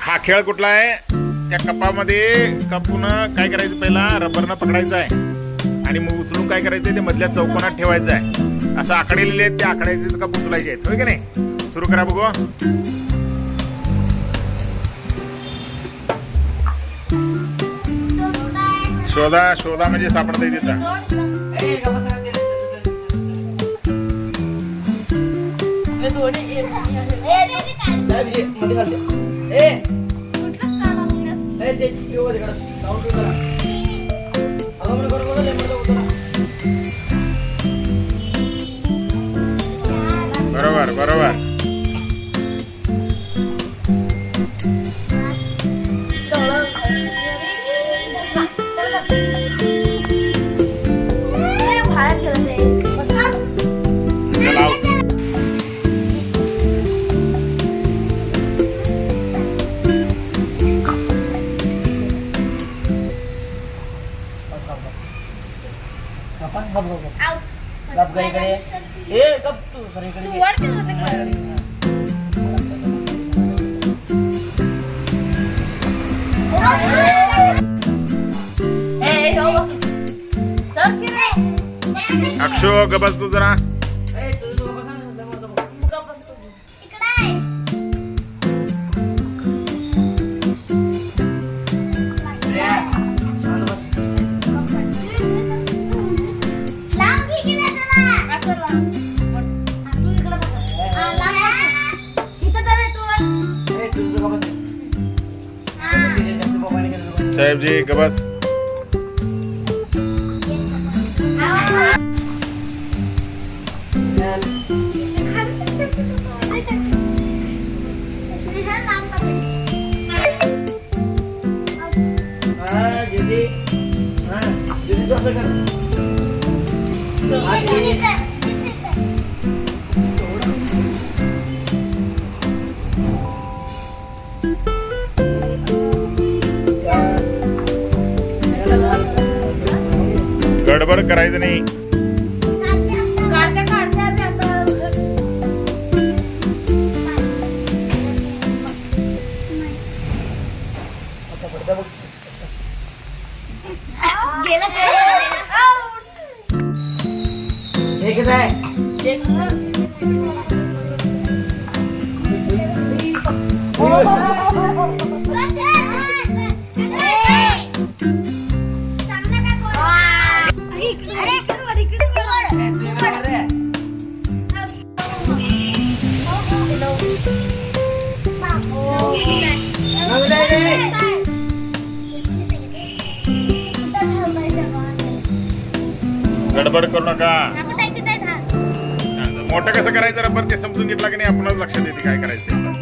हा खेळ कुठला आहे? त्या कपामध्ये कापून काय करायचं, पहिला रबरनं पकडायचं आहे आणि मग उचलून काय करायचं, ते मधल्या चौकोनात ठेवायचं आहे. असं आकडे लिहिले आहेत, त्या आकड्याचेच कप उचलायचे आहेत, होय की नाही? सुरू करा बघू. शोधा शोधा म्हणजे सापडता येते. बरोबर बरोबर. अक्षो गबस तू जरा. साहेब जी गबस. गडबड करायचं नाही. गडबड करू नका. मोठं कसं करायचं रबर ते समजून घेतला की नाही आपणाला लक्षात येते काय करायचं.